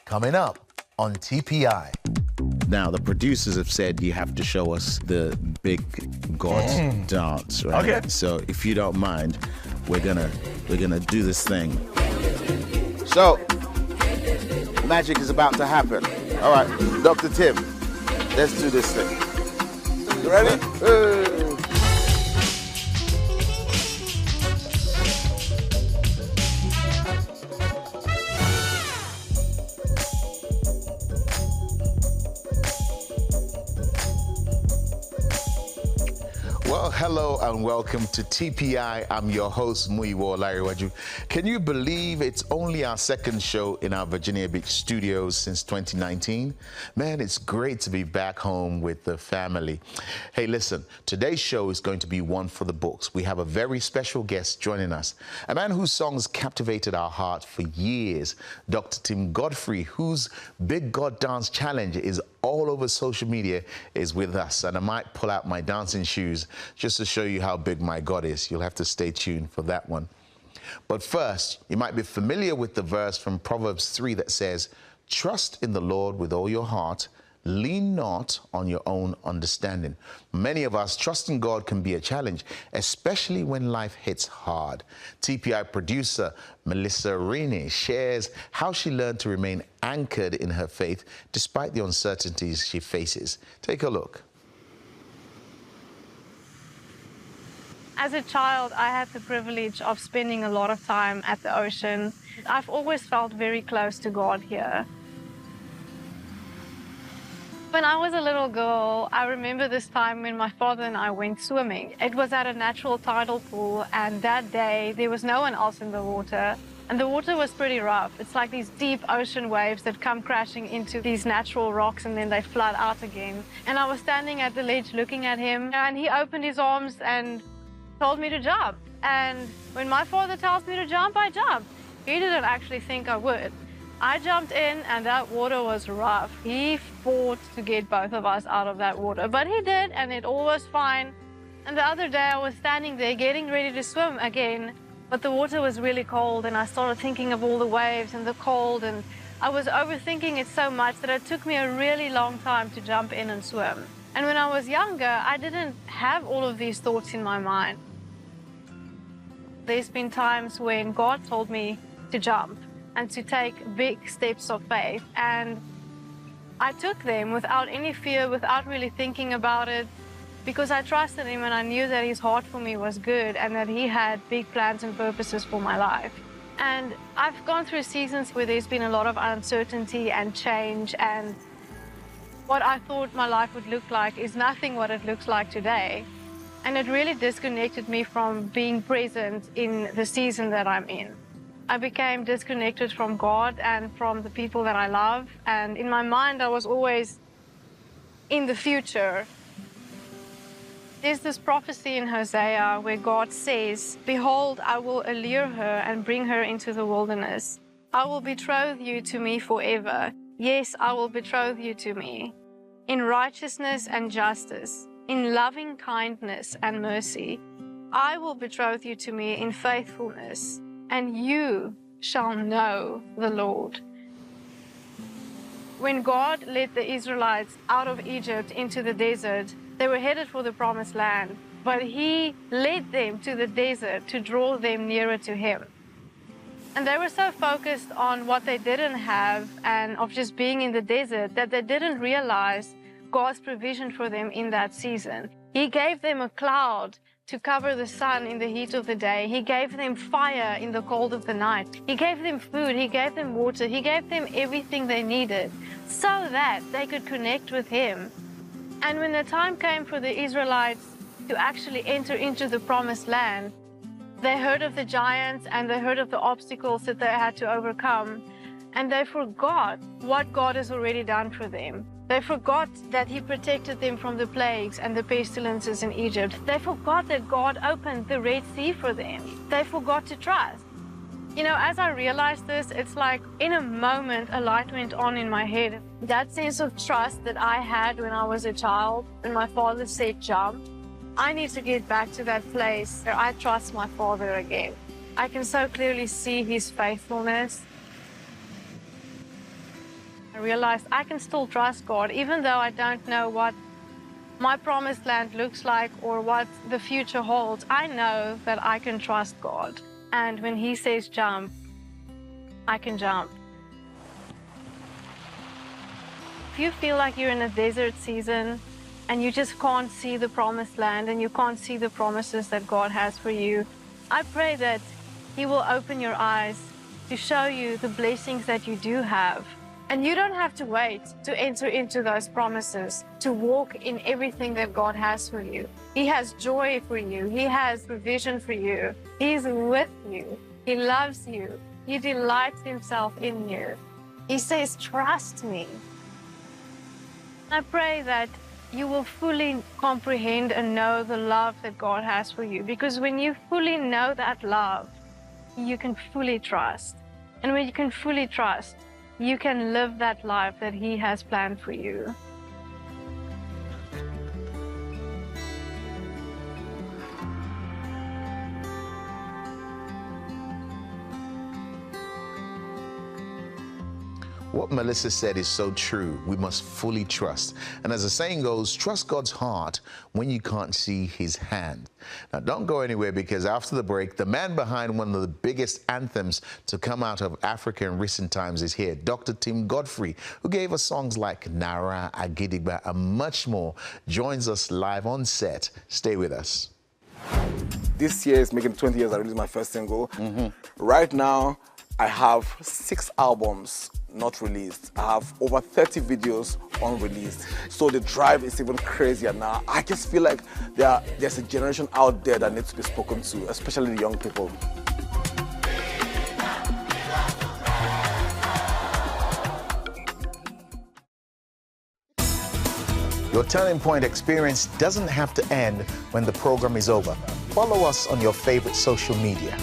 Coming up on TPi. Now, the producers have said you have to show us the big God dance, right? Okay. So if you don't mind, we're gonna do this thing. So, magic is about to happen. All right, Dr. Tim, let's do this thing. You ready? Well, hello and welcome to TPi. I'm your host, Muyiwa. Can you believe it's only our second show in our Virginia Beach studios since 2019? Man, it's great to be back home with the family. Hey, listen, today's show is going to be one for the books. We have a very special guest joining us, a man whose songs captivated our hearts for years, Dr. Tim Godfrey, whose Big God Dance Challenge is all over social media, is with us. And I might pull out my dancing shoes just to show you how big my God is. You'll have to stay tuned for that one. But first, you might be familiar with the verse from Proverbs 3 that says, "Trust in the Lord with all your heart, lean not on your own understanding." Many of us, trusting God can be a challenge, especially when life hits hard. TPi producer Melissa Reany shares how she learned to remain anchored in her faith despite the uncertainties she faces. Take a look. As a child, I had the privilege of spending a lot of time at the ocean. I've always felt very close to God here. When I was a little girl, I remember this time when my father and I went swimming. It was at a natural tidal pool, and that day there was no one else in the water. And the water was pretty rough. It's like these deep ocean waves that come crashing into these natural rocks and then they flood out again. And I was standing at the ledge looking at him, and he opened his arms and told me to jump. And when my father tells me to jump, I jump. He didn't actually think I would. I jumped in and that water was rough. He fought to get both of us out of that water, but he did, and it all was fine. And the other day I was standing there getting ready to swim again, but the water was really cold, and I started thinking of all the waves and the cold, and I was overthinking it so much that it took me a really long time to jump in and swim. And when I was younger, I didn't have all of these thoughts in my mind. There's been times when God told me to jump and to take big steps of faith, and I took them without any fear, without really thinking about it, because I trusted Him and I knew that His heart for me was good and that He had big plans and purposes for my life. And I've gone through seasons where there's been a lot of uncertainty and change, and what I thought my life would look like is nothing what it looks like today. And it really disconnected me from being present in the season that I'm in. I became disconnected from God and from the people that I love. And in my mind, I was always in the future. There's this prophecy in Hosea where God says, "Behold, I will allure her and bring her into the wilderness. I will betroth you to me forever. Yes, I will betroth you to me. In righteousness and justice, in loving kindness and mercy, I will betroth you to me in faithfulness, and you shall know the Lord." When God led the Israelites out of Egypt into the desert, they were headed for the promised land, but He led them to the desert to draw them nearer to Him. And they were so focused on what they didn't have and of just being in the desert that they didn't realize God's provision for them in that season. He gave them a cloud to cover the sun in the heat of the day. He gave them fire in the cold of the night. He gave them food. He gave them water. He gave them everything they needed so that they could connect with Him. And when the time came for the Israelites to actually enter into the promised land, they heard of the giants and they heard of the obstacles that they had to overcome, and they forgot what God has already done for them. They forgot that He protected them from the plagues and the pestilences in Egypt. They forgot that God opened the Red Sea for them. They forgot to trust. You know, as I realized this, it's like in a moment a light went on in my head. That sense of trust that I had when I was a child, when my father said jump, I need to get back to that place where I trust my Father again. I can so clearly see His faithfulness. I realized I can still trust God, even though I don't know what my promised land looks like or what the future holds. I know that I can trust God. And when He says jump, I can jump. If you feel like you're in a desert season and you just can't see the promised land and you can't see the promises that God has for you, I pray that He will open your eyes to show you the blessings that you do have. And you don't have to wait to enter into those promises, to walk in everything that God has for you. He has joy for you. He has provision for you. He's with you. He loves you. He delights Himself in you. He says, trust me. I pray that you will fully comprehend and know the love that God has for you. Because when you fully know that love, you can fully trust. And when you can fully trust, you can live that life that He has planned for you. What Melissa said is so true. We must fully trust. And as the saying goes, trust God's heart when you can't see His hand. Now, don't go anywhere, because after the break, the man behind one of the biggest anthems to come out of Africa in recent times is here, Dr. Tim Godfrey, who gave us songs like Nara, Agidigba, and much more, joins us live on set. Stay with us. This year is making 20 years I released my first single. Right now, I have 6 albums not released. I have over 30 videos unreleased. So the drive is even crazier now. I just feel like there's a generation out there that needs to be spoken to, especially the young people. Your Turning Point experience doesn't have to end when the program is over. Follow us on your favorite social media.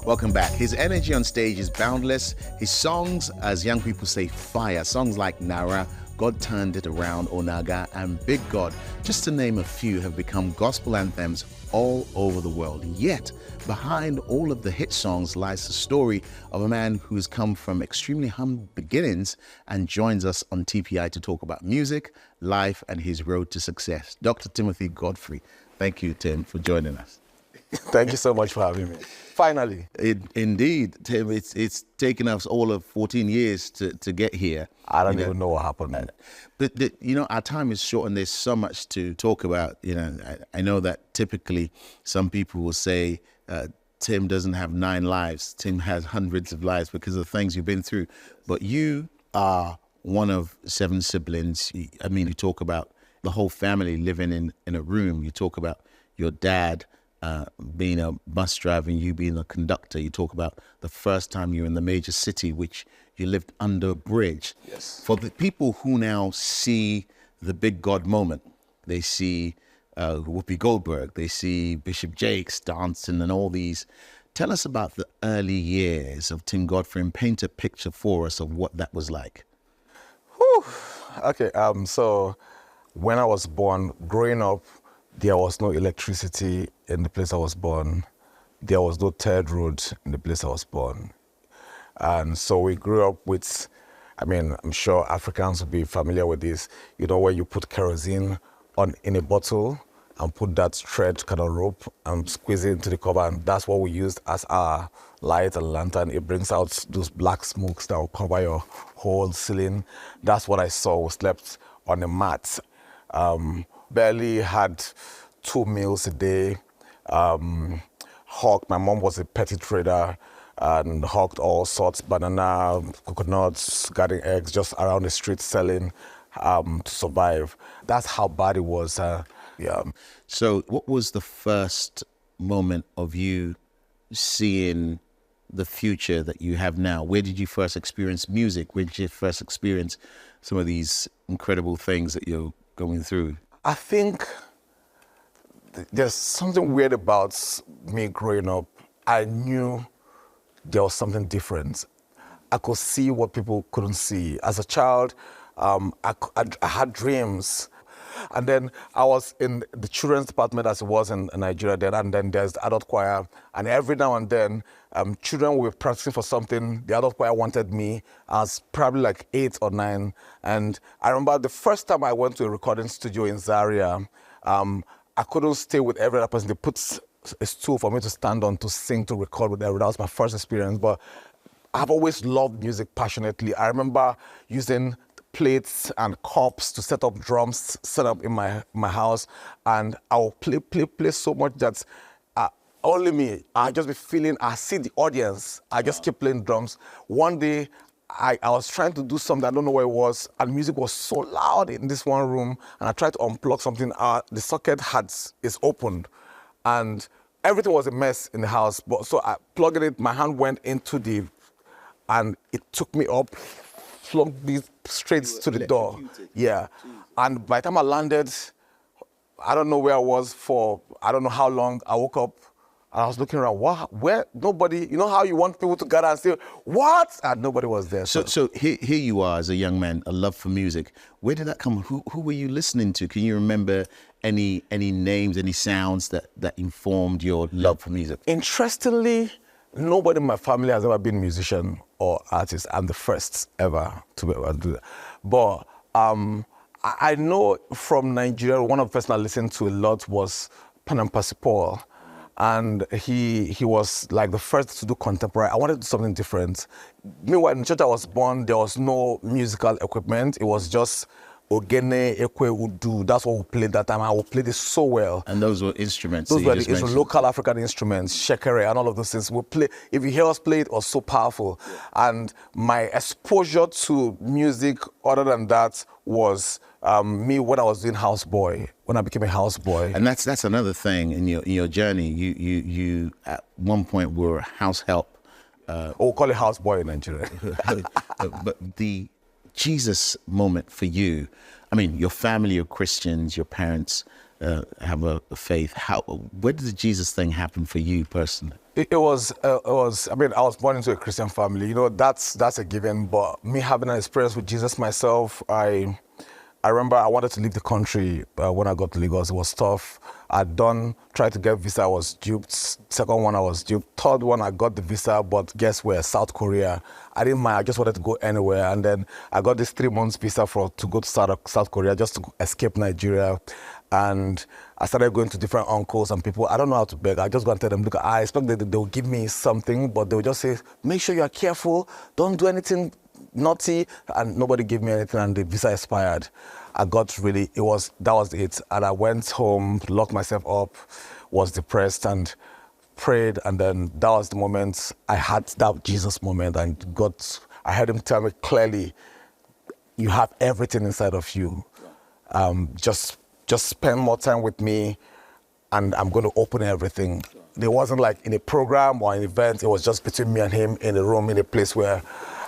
Welcome back. His energy on stage is boundless. His songs, as young people say, fire. Songs like Nara, God Turned It Around, Onaga, and Big God, just to name a few, have become gospel anthems all over the world. Yet, behind all of the hit songs lies the story of a man who's come from extremely humble beginnings and joins us on TPi to talk about music, life, and his road to success. Dr. Timothy Godfrey. Thank you, Tim, for joining us. Thank you so much for having me. Finally. Indeed, Tim, it's taken us all of 14 years to get here. I don't even know what happened. But our time is short and there's so much to talk about. I know that typically some people will say Tim doesn't have 9 lives. Tim has hundreds of lives because of the things you've been through. But you are one of 7 siblings. I mean, you talk about the whole family living in a room. You talk about your dad being a bus driver and you being a conductor. You talk about the first time you were in the major city, which you lived under a bridge. Yes. For the people who now see the big God moment, they see Whoopi Goldberg, they see Bishop Jakes dancing and all these. Tell us about the early years of Tim Godfrey and paint a picture for us of what that was like. Whew. Okay, so when I was born, growing up, there was no electricity in the place I was born. There was no third road in the place I was born. And so we grew up with, I'm sure Africans will be familiar with this, where you put kerosene in a bottle and put that thread kind of rope and squeeze it into the cover. And that's what we used as our light and lantern. It brings out those black smokes that will cover your whole ceiling. That's what I saw. We slept on a mat. Barely had 2 meals a day. Hawked. My mom was a petty trader and hawked all sorts, banana, coconuts, garden eggs, just around the street selling to survive. That's how bad it was. So what was the first moment of you seeing the future that you have now? Where did you first experience music? Where did you first experience some of these incredible things that you're going through? I think there's something weird about me growing up. I knew there was something different. I could see what people couldn't see. As a child, I had dreams. And then I was in the children's department as it was in Nigeria then, and then there's the adult choir. And every now and then, children were practicing for something. The adult choir wanted me. I was probably like 8 or 9. And I remember the first time I went to a recording studio in Zaria, I couldn't stay with every other person. They put a stool for me to stand on to sing, to record with everyone. That was my first experience. But I've always loved music passionately. I remember using plates and cups to set up drums, set up in my house, and I'll play so much that only me, I just be feeling, I see the audience, I just keep playing drums. One day, I was trying to do something, I don't know what it was, and music was so loud in this one room, and I tried to unplug something, the socket is opened, and everything was a mess in the house, but so I plugged it, my hand went into and it took me up, flung me straight to the door. Yeah. And by the time I landed, I don't know where I was for, I don't know how long. I woke up and I was looking around. Where? Nobody. You know how you want people to gather and say, what? And nobody was there. So here you are as a young man, a love for music. Where did that come? Who were you listening to? Can you remember any names, any sounds that informed your love for music? Interestingly, nobody in my family has ever been a musician or artist. I'm the first ever to be able to do that. But I know from Nigeria, one of the person I listened to a lot was Panam Paul. And he was like the first to do contemporary. I wanted to do something different. Meanwhile, in the church I was born, there was no musical equipment. It was just Ogene, Ekwe, Udu. That's what we played that time. I would play this so well. And those were instruments? Those were the local African instruments, shekere and all of those things. We play. If you hear us play, it was so powerful. Yeah. And my exposure to music other than that was me when I was doing houseboy, when I became a houseboy. And that's another thing in your journey. You at one point were house help. We'll call it houseboy in Nigeria. But the Jesus moment for you, I mean, your family are Christians, your parents have a faith. Where did the Jesus thing happen for you personally? It was, I mean, I was born into a Christian family. You know, that's a given. But me having an experience with Jesus myself, I remember I wanted to leave the country when I got to Lagos. It was tough. Tried to get visa, I was duped. Second one, I was duped. Third one, I got the visa, but guess where? South Korea. I didn't mind, I just wanted to go anywhere. And then I got this 3 months visa to go to South Korea just to escape Nigeria. And I started going to different uncles and people. I don't know how to beg. I just go and tell them, look, I expect that they'll give me something, but they'll just say, make sure you're careful, don't do anything naughty, and nobody gave me anything, and the visa expired. I got really, that was it. And I went home, locked myself up, was depressed and prayed, and then that was the moment I had that Jesus moment, and I heard him tell me clearly, you have everything inside of you. Just spend more time with me, and I'm going to open everything. It wasn't like in a program or an event, it was just between me and him in a room, in a place where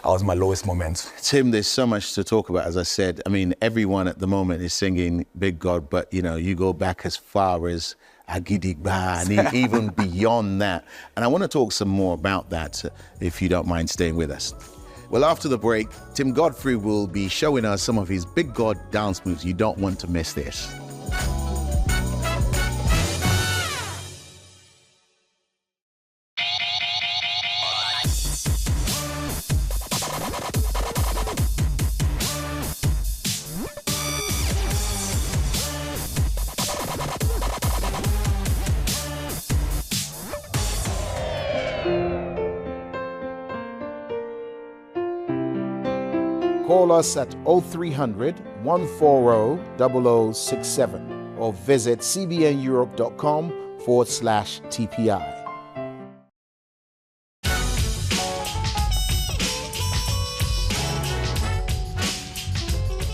I was my lowest moment. Tim, there's so much to talk about, as I said. I mean, everyone at the moment is singing Big God, but, you know, you go back as far as Agidigba and even beyond that. And I want to talk some more about that, if you don't mind staying with us. Well, after the break, Tim Godfrey will be showing us some of his Big God dance moves. You don't want to miss this. Call us at 0300 140 0067 or visit cbneurope.com/TPi.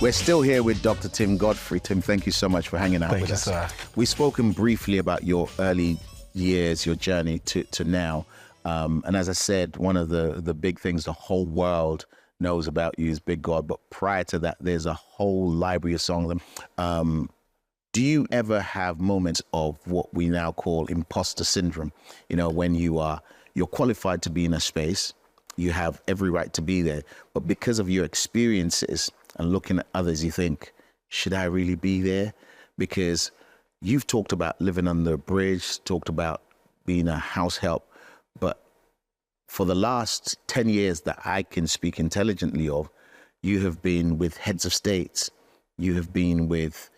We're still here with Dr. Tim Godfrey. Tim, thank you so much for hanging out with us. Sir. We've spoken briefly about your early years, your journey to now. And as I said, one of the big things the whole world knows about you is Big God, but prior to that, there's a whole library of songs. Do you ever have moments of what we now call imposter syndrome? You know, when you're qualified to be in a space, you have every right to be there, but because of your experiences and looking at others, you think, should I really be there? Because you've talked about living under a bridge, talked about being a house help, but for the last 10 years that I can speak intelligently of, you have been with heads of states, you have been with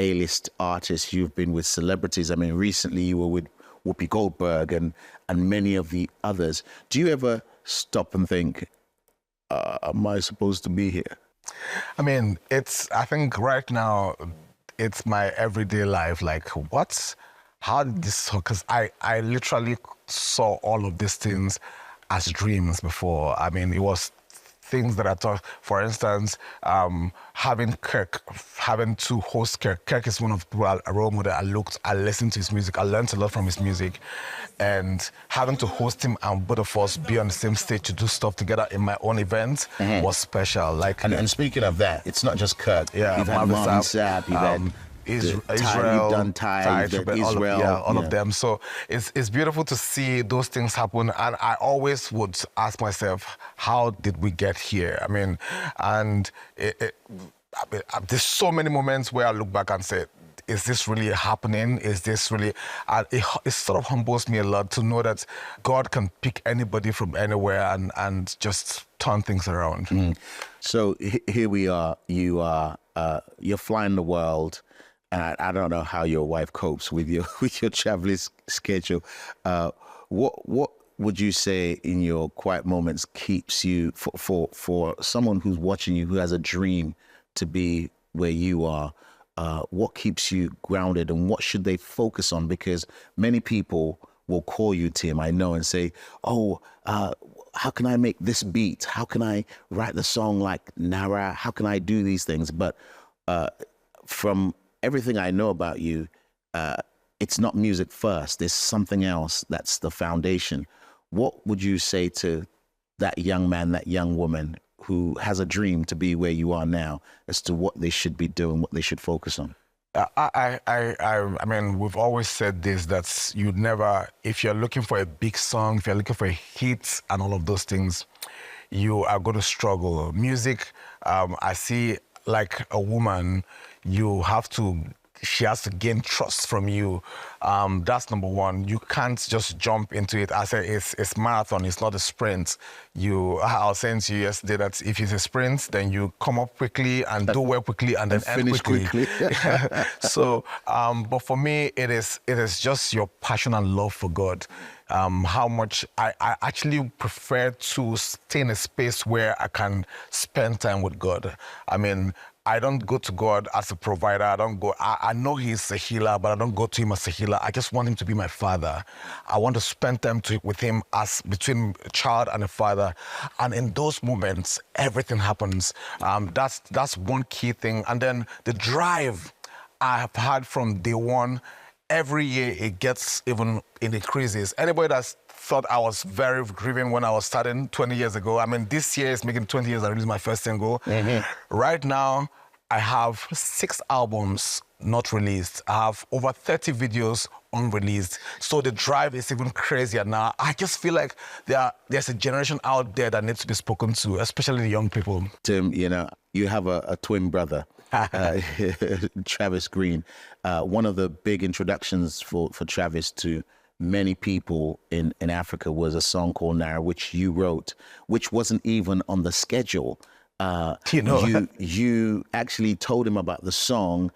A-list artists, you've been with celebrities. I mean, recently you were with Whoopi Goldberg and many of the others. Do you ever stop and think, am I supposed to be here? I mean, I think right now, it's my everyday life. Like, how did this, because I literally saw all of these things as dreams before. I mean, it was things that I thought, for instance, having to host Kirk. Kirk is one of the people, a role model. I listened to his music. I learned a lot from his music. And having to host him and both of us be on the same stage to do stuff together in my own event was special. Like, and speaking of that, it's not just Kirk. Yeah, you've had Marvin Sapp, you've had Israel, you've done Ty, you've done Israel. All of them. So it's beautiful to see those things happen. And I always would ask myself, how did we get here? I mean, and there's so many moments where I look back and say, is this really happening? Is this really... it sort of humbles me a lot to know that God can pick anybody from anywhere and just turn things around. So here we are. You're flying the world. And I don't know how your wife copes with your traveling schedule. What would you say in your quiet moments keeps you, for someone who's watching you, who has a dream to be where you are, what keeps you grounded and what should they focus on? Because many people will call you, Tim, I know, and say, how can I make this beat? How can I write the song like Nara? How can I do these things? But from everything I know about you, it's not music first. There's something else that's the foundation. What would you say to that young man, that young woman who has a dream to be where you are now as to what they should be doing, what they should focus on? I mean, we've always said this, that you'd never, if you're looking for a big song, if you're looking for a hit and all of those things, you are going to struggle. Music, I see like a woman, she has to gain trust from you. That's number one. You can't just jump into it. I say it's marathon, it's not a sprint. I was saying to you yesterday that if it's a sprint, then you come up quickly and do well quickly and then end quickly. So, but for me, it is just your passion and love for God. How much I actually prefer to stay in a space where I can spend time with God. I mean, I don't go to God as a provider. I know he's a healer, but I don't go to him as a healer. I just want him to be my father. I want to spend time with him as between a child and a father. And in those moments, everything happens. That's one key thing. And then the drive I have had from day one, every year it increases. Anybody that's thought I was very driven when I was starting 20 years ago. I mean, this year is making 20 years I released my first single. Right now, I have 6 albums not released. I have over 30 videos unreleased. So the drive is even crazier now. I just feel like there's a generation out there that needs to be spoken to, especially the young people. Tim, you have a twin brother, Travis Green. One of the big introductions for Travis to many people in Africa was a song called Nara, which you wrote, which wasn't even on the schedule. You actually told him about the song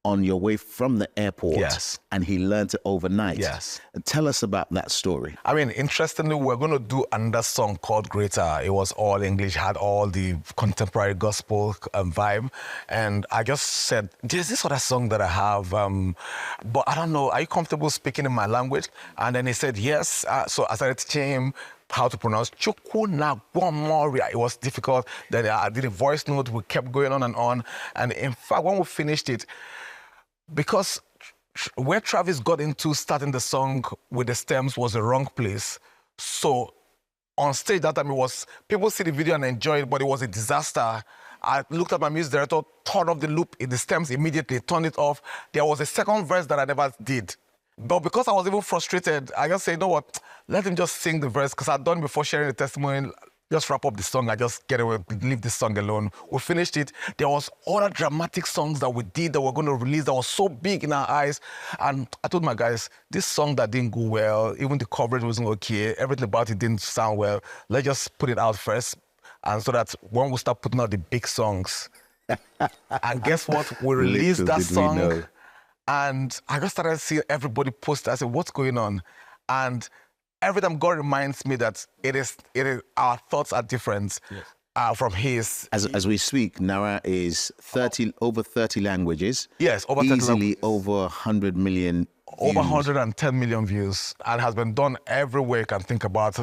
on your way from the airport. Yes. And he learned it overnight. Yes. Tell us about that story. I mean, interestingly, we're going to do another song called Greater. It was all English, had all the contemporary gospel vibe. And I just said, there's this other song that I have, but I don't know, are you comfortable speaking in my language? And then he said, yes. So I started teaching him how to pronounce Chukwunagbomoria. It was difficult. Then I did a voice note. We kept going on. And in fact, when we finished it, because where Travis got into starting the song with the stems was the wrong place. So on stage that time, it was, people see the video and enjoy it, but it was a disaster. I looked at my music director, turned off the loop in the stems immediately, turned it off. There was a second verse that I never did. But because I was even frustrated, I just said, you know what, let him just sing the verse, because I'd done before sharing the testimony, just wrap up the song, I just get away, leave this song alone. We finished it. There was other dramatic songs that we did that we're going to release that was so big in our eyes. And I told my guys, this song that didn't go well, even the coverage wasn't okay, everything about it didn't sound well, let's just put it out first. And so that when we start putting out the big songs, and guess what? We released that song, and I just started seeing everybody post. I said, what's going on? And every time God reminds me that it is our thoughts are different from his. As we speak, Nara is over 30 languages. Yes, over 30 easily over 100 million. Over 110 million views, and has been done everywhere you can think about.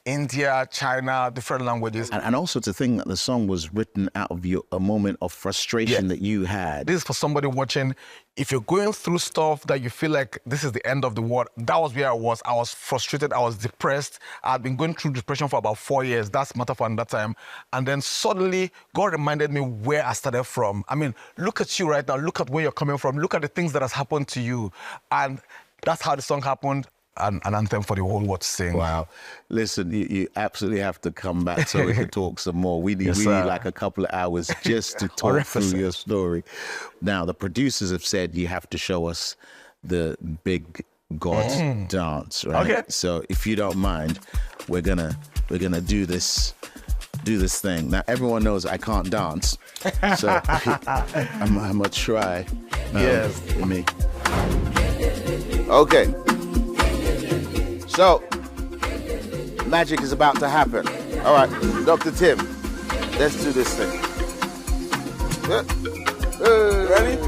India, China, different languages. And also to think that the song was written out of a moment of frustration that you had. This is for somebody watching. If you're going through stuff that you feel like this is the end of the world, that was where I was. I was frustrated. I was depressed. I'd been going through depression for about 4 years. That's matter for that time. And then suddenly, God reminded me where I started from. I mean, look at you right now. Look at where you're coming from. Look at the things that has happened to you. And that's how the song happened. An anthem for the whole world to sing. Wow. Listen, you absolutely have to come back so we can talk some more. We need like a couple of hours just to talk through your story. Now, the producers have said you have to show us the big God dance, right? Okay. So if you don't mind, we're gonna do this thing. Now, everyone knows I can't dance, so I'm gonna try. Yes. Me. Okay. So, magic is about to happen. All right, Dr. Tim, let's do this thing. Ready?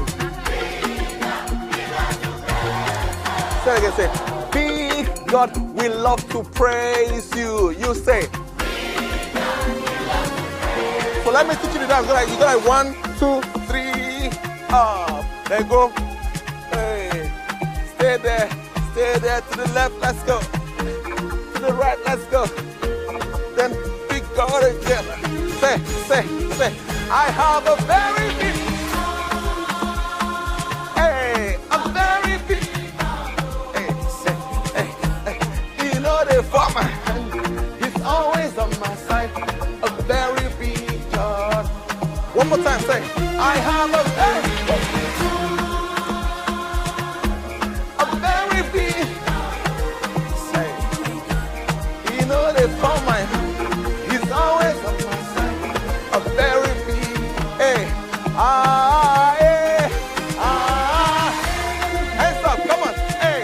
Say it again, say, big God, we love to praise you. You say. So let me teach you the dance. You go like 1, 2, 3, up. There you go. Hey. Stay there to the left, let's go. To the right, let's go. Then big God again. Say, I have a very big, hey, a very big, hey, say, hey, you know the farmer, he's always on my side, a very big God. One more time, say, I have a very big, say, you know the farmer, he's always on my side, a very big, hey, hands up, come on, hey,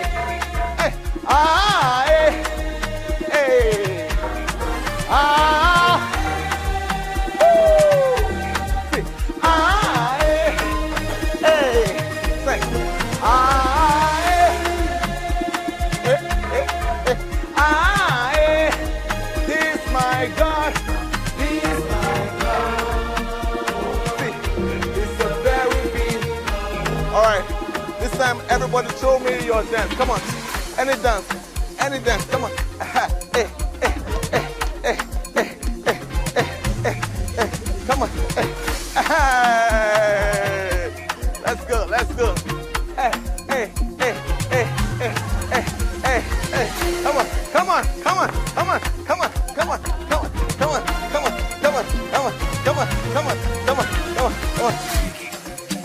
this my God, this my God. See, it's a very big. All right, this time everybody show me your dance. Come on, any dance, come on. Come on. Let's go. Come on.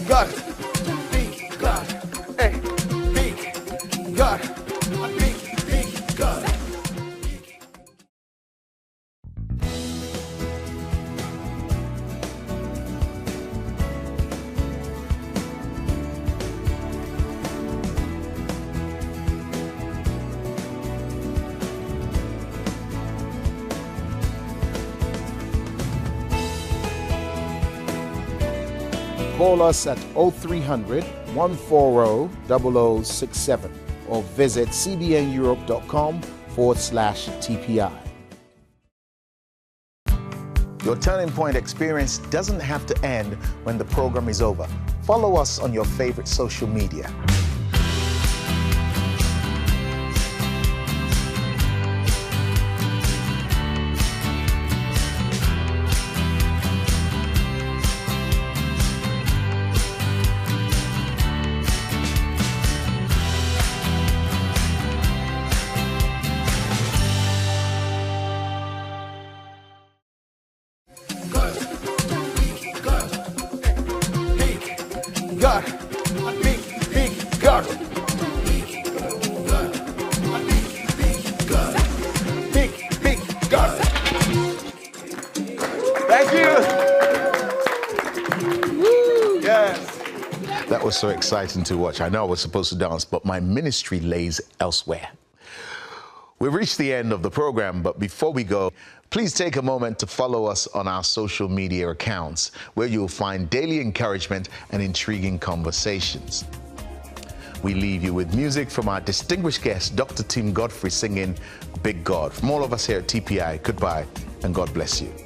God, big God, hey, big God, big God. Call us at 0300 140 0067 or visit cbneurope.com/TPi. Your turning point experience doesn't have to end when the program is over. Follow us on your favorite social media. God. Big, big God. Big, big God. Thank you. Yes. That was so exciting to watch. I know I was supposed to dance, but my ministry lays elsewhere. We've reached the end of the program, but before we go, please take a moment to follow us on our social media accounts, where you'll find daily encouragement and intriguing conversations. We leave you with music from our distinguished guest, Dr. Tim Godfrey, singing Big God. From all of us here at TPi, goodbye and God bless you.